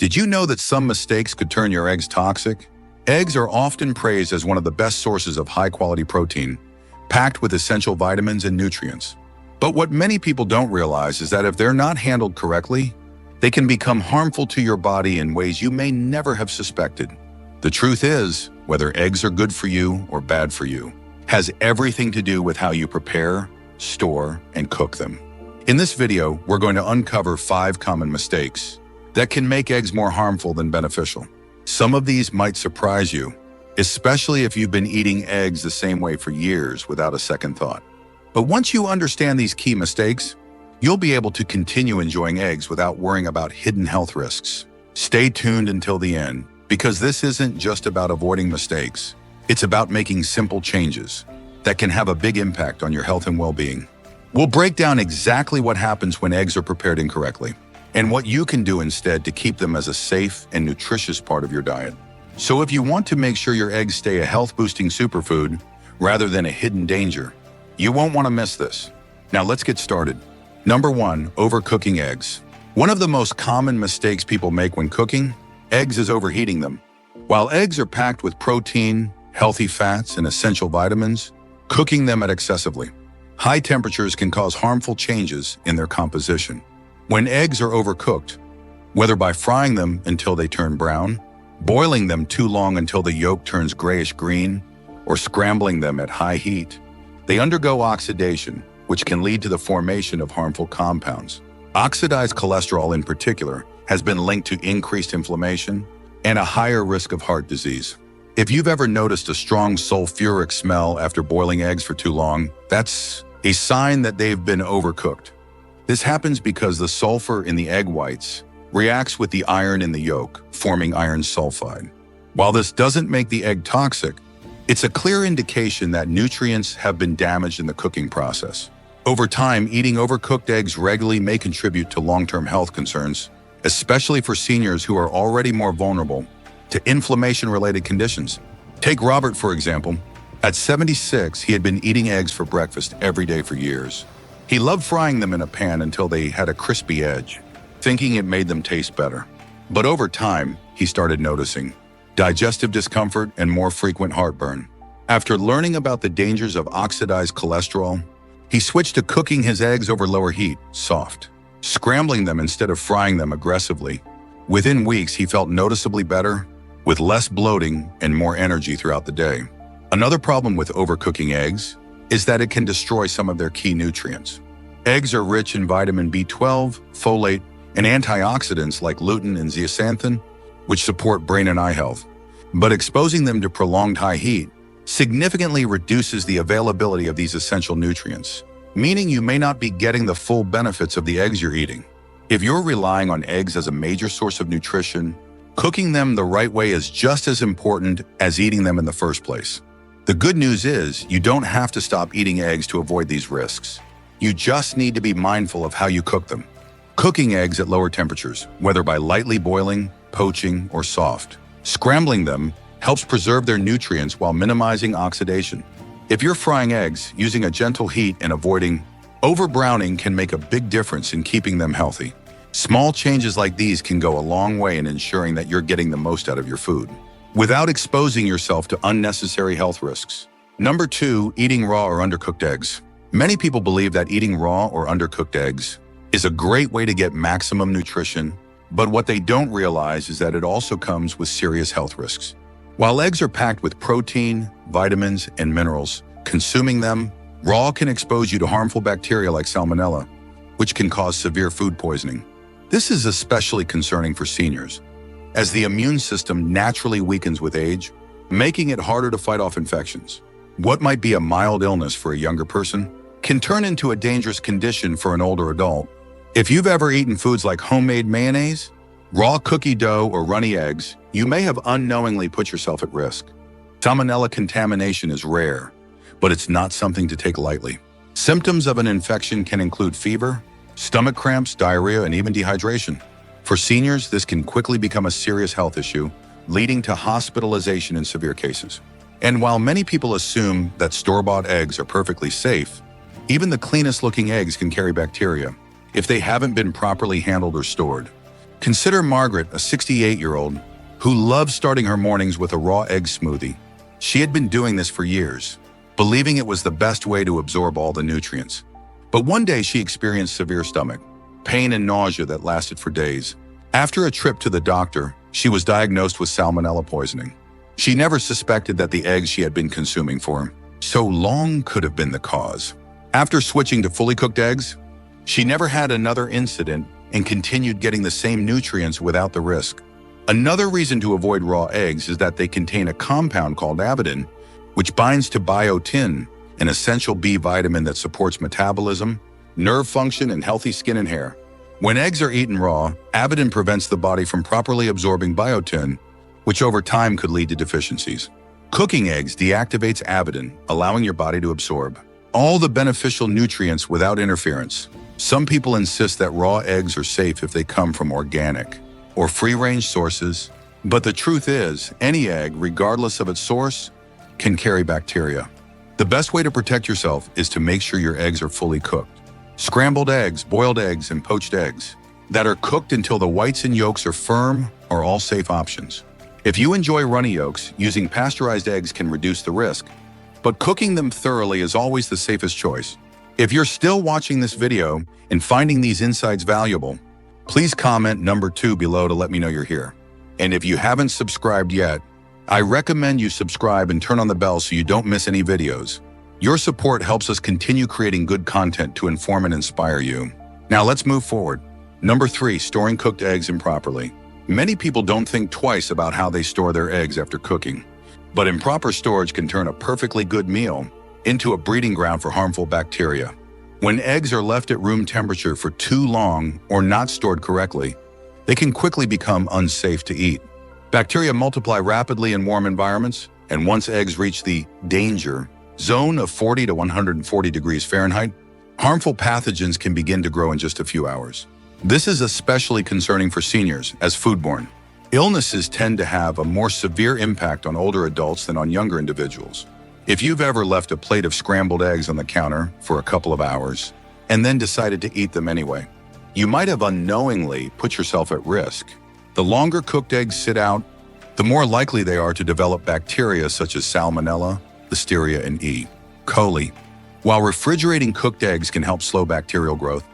Did you know that some mistakes could turn your eggs toxic? Eggs are often praised as one of the best sources of high-quality protein, packed with essential vitamins and nutrients. But what many people don't realize is that if they're not handled correctly, they can become harmful to your body in ways you may never have suspected. The truth is, whether eggs are good for you or bad for you, has everything to do with how you prepare, store, and cook them. In this video, we're going to uncover 5 common mistakes that can make eggs more harmful than beneficial. Some of these might surprise you, especially if you've been eating eggs the same way for years without a second thought. But once you understand these key mistakes, you'll be able to continue enjoying eggs without worrying about hidden health risks. Stay tuned until the end, because this isn't just about avoiding mistakes. It's about making simple changes that can have a big impact on your health and well-being. We'll break down exactly what happens when eggs are prepared incorrectly, and what you can do instead to keep them as a safe and nutritious part of your diet. So if you want to make sure your eggs stay a health-boosting superfood rather than a hidden danger, you won't want to miss this. Now let's get started. Number 1, overcooking eggs. One of the most common mistakes people make when cooking eggs is overheating them. While eggs are packed with protein, healthy fats, and essential vitamins, cooking them at excessively high temperatures can cause harmful changes in their composition. When eggs are overcooked, whether by frying them until they turn brown, boiling them too long until the yolk turns grayish-green, or scrambling them at high heat, they undergo oxidation, which can lead to the formation of harmful compounds. Oxidized cholesterol in particular has been linked to increased inflammation and a higher risk of heart disease. If you've ever noticed a strong sulfuric smell after boiling eggs for too long, that's a sign that they've been overcooked. This happens because the sulfur in the egg whites reacts with the iron in the yolk, forming iron sulfide. While this doesn't make the egg toxic, it's a clear indication that nutrients have been damaged in the cooking process. Over time, eating overcooked eggs regularly may contribute to long-term health concerns, especially for seniors who are already more vulnerable to inflammation-related conditions. Take Robert, for example. At 76, he had been eating eggs for breakfast every day for years. He loved frying them in a pan until they had a crispy edge, thinking it made them taste better. But over time, he started noticing digestive discomfort and more frequent heartburn. After learning about the dangers of oxidized cholesterol, he switched to cooking his eggs over lower heat, soft, scrambling them instead of frying them aggressively. Within weeks, he felt noticeably better, with less bloating and more energy throughout the day. Another problem with overcooking eggs is that it can destroy some of their key nutrients. Eggs are rich in vitamin B12, folate, and antioxidants like lutein and zeaxanthin, which support brain and eye health. But exposing them to prolonged high heat significantly reduces the availability of these essential nutrients, meaning you may not be getting the full benefits of the eggs you're eating. If you're relying on eggs as a major source of nutrition, cooking them the right way is just as important as eating them in the first place. The good news is you don't have to stop eating eggs to avoid these risks. You just need to be mindful of how you cook them. Cooking eggs at lower temperatures, whether by lightly boiling, poaching, or soft, scrambling them helps preserve their nutrients while minimizing oxidation. If you're frying eggs, using a gentle heat and avoiding over-browning can make a big difference in keeping them healthy. Small changes like these can go a long way in ensuring that you're getting the most out of your food, without exposing yourself to unnecessary health risks. Number 2, eating raw or undercooked eggs. Many people believe that eating raw or undercooked eggs is a great way to get maximum nutrition, but what they don't realize is that it also comes with serious health risks. While eggs are packed with protein, vitamins, and minerals, consuming them raw can expose you to harmful bacteria like salmonella, which can cause severe food poisoning. This is especially concerning for seniors, as the immune system naturally weakens with age, making it harder to fight off infections. What might be a mild illness for a younger person can turn into a dangerous condition for an older adult. If you've ever eaten foods like homemade mayonnaise, raw cookie dough, or runny eggs, you may have unknowingly put yourself at risk. Salmonella contamination is rare, but it's not something to take lightly. Symptoms of an infection can include fever, stomach cramps, diarrhea, and even dehydration. For seniors, this can quickly become a serious health issue, leading to hospitalization in severe cases. And while many people assume that store-bought eggs are perfectly safe, even the cleanest-looking eggs can carry bacteria if they haven't been properly handled or stored. Consider Margaret, a 68-year-old, who loves starting her mornings with a raw egg smoothie. She had been doing this for years, believing it was the best way to absorb all the nutrients. But one day she experienced severe stomach pain and nausea that lasted for days. After a trip to the doctor, she was diagnosed with salmonella poisoning. She never suspected that the eggs she had been consuming for so long could have been the cause. After switching to fully cooked eggs, she never had another incident and continued getting the same nutrients without the risk. Another reason to avoid raw eggs is that they contain a compound called avidin, which binds to biotin, an essential B vitamin that supports metabolism, nerve function, and healthy skin and hair. When eggs are eaten raw, avidin prevents the body from properly absorbing biotin, which over time could lead to deficiencies. Cooking eggs deactivates avidin, allowing your body to absorb all the beneficial nutrients without interference. Some people insist that raw eggs are safe if they come from organic or free-range sources, but the truth is, any egg, regardless of its source, can carry bacteria. The best way to protect yourself is to make sure your eggs are fully cooked. Scrambled eggs, boiled eggs, and poached eggs that are cooked until the whites and yolks are firm are all safe options. If you enjoy runny yolks, using pasteurized eggs can reduce the risk, but cooking them thoroughly is always the safest choice. If you're still watching this video and finding these insights valuable, please comment number 2 below to let me know you're here. And if you haven't subscribed yet, I recommend you subscribe and turn on the bell so you don't miss any videos. Your support helps us continue creating good content to inform and inspire you. Now let's move forward. Number 3, storing cooked eggs improperly. Many people don't think twice about how they store their eggs after cooking, but improper storage can turn a perfectly good meal into a breeding ground for harmful bacteria. When eggs are left at room temperature for too long or not stored correctly, they can quickly become unsafe to eat. Bacteria multiply rapidly in warm environments, and once eggs reach the danger zone of 40 to 140 degrees Fahrenheit, harmful pathogens can begin to grow in just a few hours. This is especially concerning for seniors, as foodborne illnesses tend to have a more severe impact on older adults than on younger individuals. If you've ever left a plate of scrambled eggs on the counter for a couple of hours and then decided to eat them anyway, you might have unknowingly put yourself at risk. The longer cooked eggs sit out, the more likely they are to develop bacteria such as salmonella, listeria, and E. coli. While refrigerating cooked eggs can help slow bacterial growth,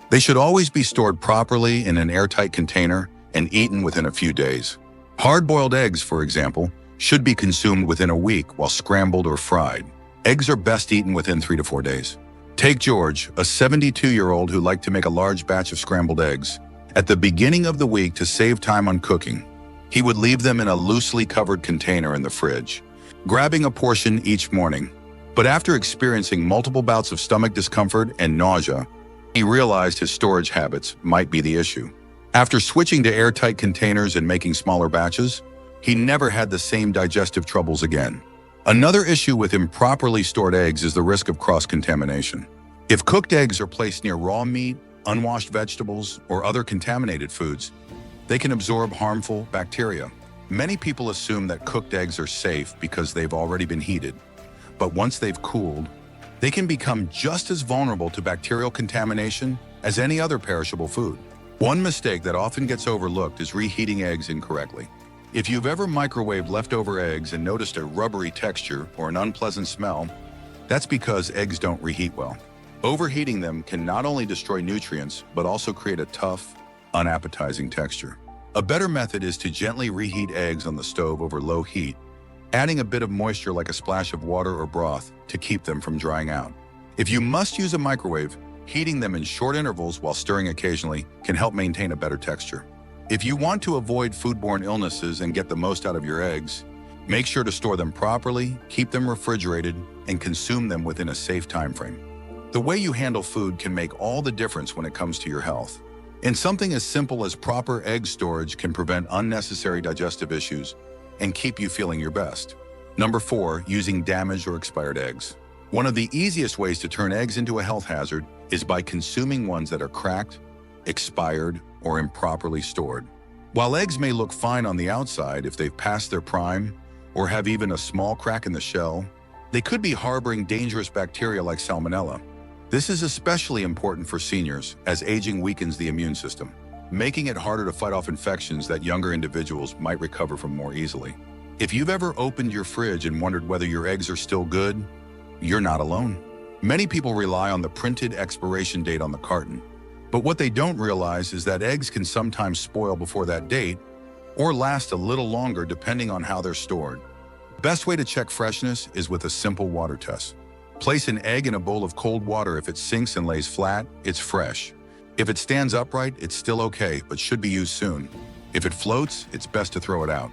they should always be stored properly in an airtight container and eaten within a few days. Hard-boiled eggs, for example, should be consumed within a week, while scrambled or fried. Eggs are best eaten within 3 to 4 days. Take George, a 72-year-old who liked to make a large batch of scrambled eggs. At the beginning of the week, to save time on cooking, he would leave them in a loosely covered container in the fridge, grabbing a portion each morning. But after experiencing multiple bouts of stomach discomfort and nausea, he realized his storage habits might be the issue. After switching to airtight containers and making smaller batches, he never had the same digestive troubles again. Another issue with improperly stored eggs is the risk of cross-contamination. If cooked eggs are placed near raw meat, unwashed vegetables, or other contaminated foods, they can absorb harmful bacteria. Many people assume that cooked eggs are safe because they've already been heated, but once they've cooled, they can become just as vulnerable to bacterial contamination as any other perishable food. One mistake that often gets overlooked is reheating eggs incorrectly. If you've ever microwaved leftover eggs and noticed a rubbery texture or an unpleasant smell, that's because eggs don't reheat well. Overheating them can not only destroy nutrients, but also create a tough, unappetizing texture. A better method is to gently reheat eggs on the stove over low heat, adding a bit of moisture like a splash of water or broth to keep them from drying out. If you must use a microwave, heating them in short intervals while stirring occasionally can help maintain a better texture. If you want to avoid foodborne illnesses and get the most out of your eggs, make sure to store them properly, keep them refrigerated, and consume them within a safe time frame. The way you handle food can make all the difference when it comes to your health. And something as simple as proper egg storage can prevent unnecessary digestive issues and keep you feeling your best. Number 4, using damaged or expired eggs. One of the easiest ways to turn eggs into a health hazard is by consuming ones that are cracked, expired, or improperly stored. While eggs may look fine on the outside if they've passed their prime or have even a small crack in the shell, they could be harboring dangerous bacteria like salmonella. This is especially important for seniors, as aging weakens the immune system. making it harder to fight off infections that younger individuals might recover from more easily. If you've ever opened your fridge and wondered whether your eggs are still good, you're not alone. Many people rely on the printed expiration date on the carton, but what they don't realize is that eggs can sometimes spoil before that date or last a little longer depending on how they're stored. The best way to check freshness is with a simple water test. Place an egg in a bowl of cold water. If it sinks and lays flat, it's fresh. If it stands upright, it's still okay, but should be used soon. If it floats, it's best to throw it out.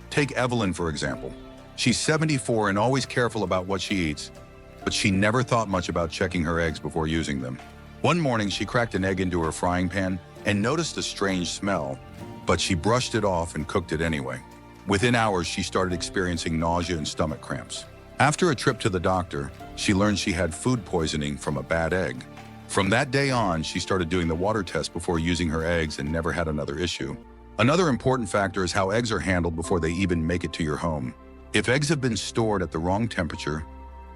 Take Evelyn, for example. She's 74 and always careful about what she eats, but she never thought much about checking her eggs before using them. One morning, she cracked an egg into her frying pan and noticed a strange smell, but she brushed it off and cooked it anyway. Within hours, she started experiencing nausea and stomach cramps. After a trip to the doctor, she learned she had food poisoning from a bad egg. From that day on, she started doing the water test before using her eggs and never had another issue. Another important factor is how eggs are handled before they even make it to your home. If eggs have been stored at the wrong temperature,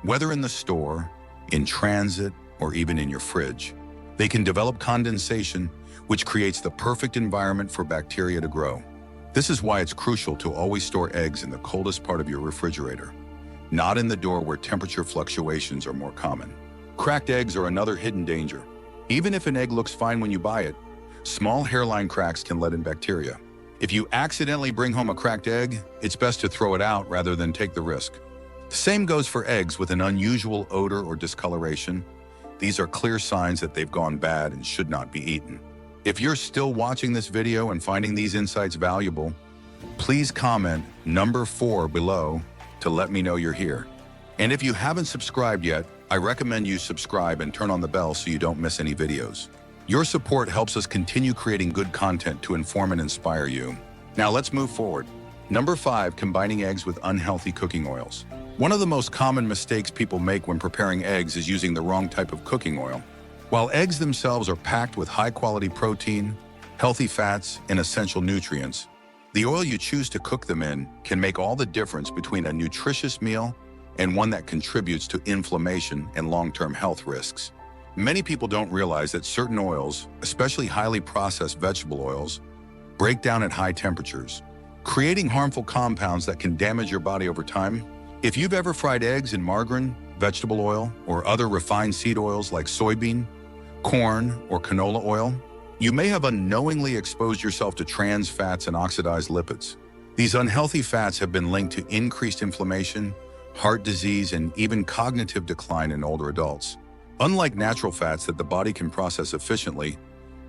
whether in the store, in transit, or even in your fridge, they can develop condensation, which creates the perfect environment for bacteria to grow. This is why it's crucial to always store eggs in the coldest part of your refrigerator, not in the door where temperature fluctuations are more common. Cracked eggs are another hidden danger. Even if an egg looks fine when you buy it, small hairline cracks can let in bacteria. If you accidentally bring home a cracked egg, it's best to throw it out rather than take the risk. The same goes for eggs with an unusual odor or discoloration. These are clear signs that they've gone bad and should not be eaten. If you're still watching this video and finding these insights valuable, please comment number 4 below to let me know you're here. And if you haven't subscribed yet, I recommend you subscribe and turn on the bell so you don't miss any videos. Your support helps us continue creating good content to inform and inspire you. Now let's move forward. Number 5, combining eggs with unhealthy cooking oils. One of the most common mistakes people make when preparing eggs is using the wrong type of cooking oil. While eggs themselves are packed with high-quality protein, healthy fats, and essential nutrients, the oil you choose to cook them in can make all the difference between a nutritious meal and one that contributes to inflammation and long-term health risks. Many people don't realize that certain oils, especially highly processed vegetable oils, break down at high temperatures, creating harmful compounds that can damage your body over time. If you've ever fried eggs in margarine, vegetable oil, or other refined seed oils like soybean, corn, or canola oil, you may have unknowingly exposed yourself to trans fats and oxidized lipids. These unhealthy fats have been linked to increased inflammation, heart disease, and even cognitive decline in older adults. Unlike natural fats that the body can process efficiently,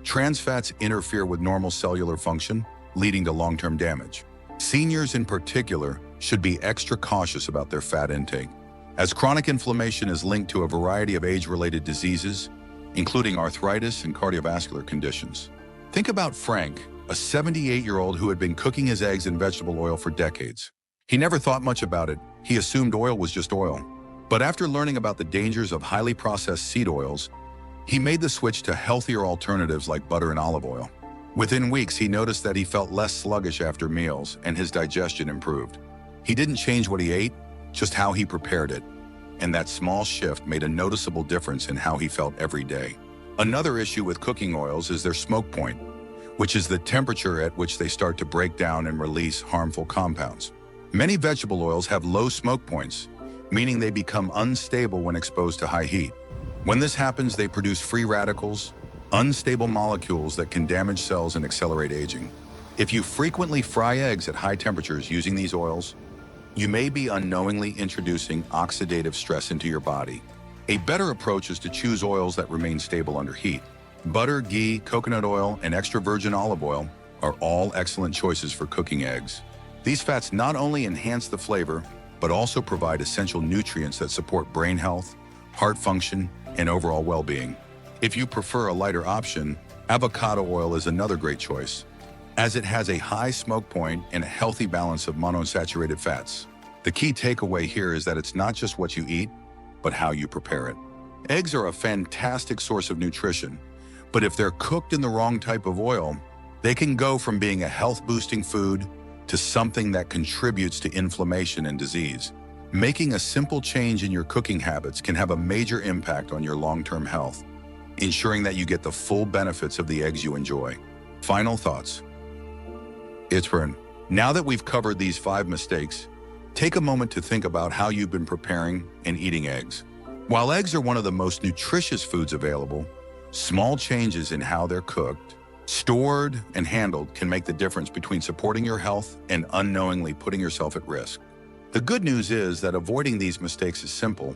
trans fats interfere with normal cellular function, leading to long-term damage. Seniors in particular should be extra cautious about their fat intake, as chronic inflammation is linked to a variety of age-related diseases, including arthritis and cardiovascular conditions. Think about Frank, a 78-year-old who had been cooking his eggs in vegetable oil for decades. He never thought much about it. He assumed oil was just oil. But after learning about the dangers of highly processed seed oils, he made the switch to healthier alternatives like butter and olive oil. Within weeks, he noticed that he felt less sluggish after meals and his digestion improved. He didn't change what he ate, just how he prepared it. And that small shift made a noticeable difference in how he felt every day. Another issue with cooking oils is their smoke point, which is the temperature at which they start to break down and release harmful compounds. Many vegetable oils have low smoke points, meaning they become unstable when exposed to high heat. When this happens, they produce free radicals, unstable molecules that can damage cells and accelerate aging. If you frequently fry eggs at high temperatures using these oils, you may be unknowingly introducing oxidative stress into your body. A better approach is to choose oils that remain stable under heat. Butter, ghee, coconut oil, and extra virgin olive oil are all excellent choices for cooking eggs. These fats not only enhance the flavor, but also provide essential nutrients that support brain health, heart function, and overall well-being. If you prefer a lighter option, avocado oil is another great choice, as it has a high smoke point and a healthy balance of monounsaturated fats. The key takeaway here is that it's not just what you eat, but how you prepare it. Eggs are a fantastic source of nutrition, but if they're cooked in the wrong type of oil, they can go from being a health-boosting food to something that contributes to inflammation and disease. Making a simple change in your cooking habits can have a major impact on your long-term health, ensuring that you get the full benefits of the eggs you enjoy. Final thoughts. Itzburn. Now that we've covered these 5 mistakes, take a moment to think about how you've been preparing and eating eggs. While eggs are one of the most nutritious foods available, small changes in how they're cooked, stored, and handled can make the difference between supporting your health and unknowingly putting yourself at risk. The good news is that avoiding these mistakes is simple,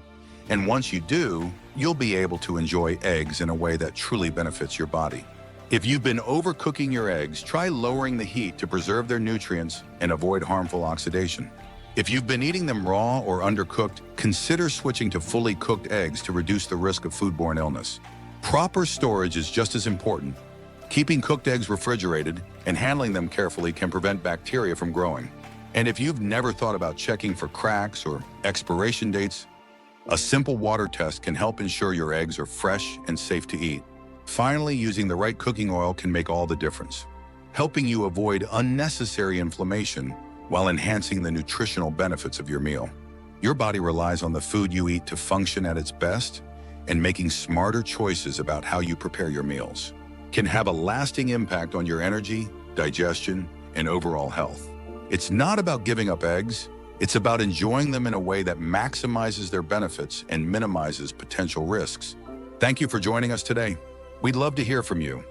and once you do, you'll be able to enjoy eggs in a way that truly benefits your body. If you've been overcooking your eggs, try lowering the heat to preserve their nutrients and avoid harmful oxidation. If you've been eating them raw or undercooked, consider switching to fully cooked eggs to reduce the risk of foodborne illness. Proper storage is just as important. Keeping cooked eggs refrigerated and handling them carefully can prevent bacteria from growing. And if you've never thought about checking for cracks or expiration dates, a simple water test can help ensure your eggs are fresh and safe to eat. Finally, using the right cooking oil can make all the difference, helping you avoid unnecessary inflammation while enhancing the nutritional benefits of your meal. Your body relies on the food you eat to function at its best, and making smarter choices about how you prepare your meals can have a lasting impact on your energy, digestion, and overall health. It's not about giving up eggs, it's about enjoying them in a way that maximizes their benefits and minimizes potential risks. Thank you for joining us today. We'd love to hear from you.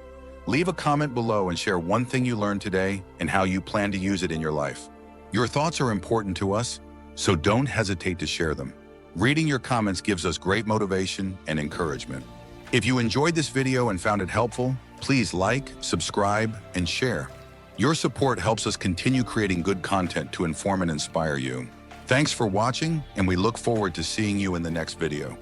Leave a comment below and share one thing you learned today and how you plan to use it in your life. Your thoughts are important to us, so don't hesitate to share them. Reading your comments gives us great motivation and encouragement. If you enjoyed this video and found it helpful, please like, subscribe, and share. Your support helps us continue creating good content to inform and inspire you. Thanks for watching, and we look forward to seeing you in the next video.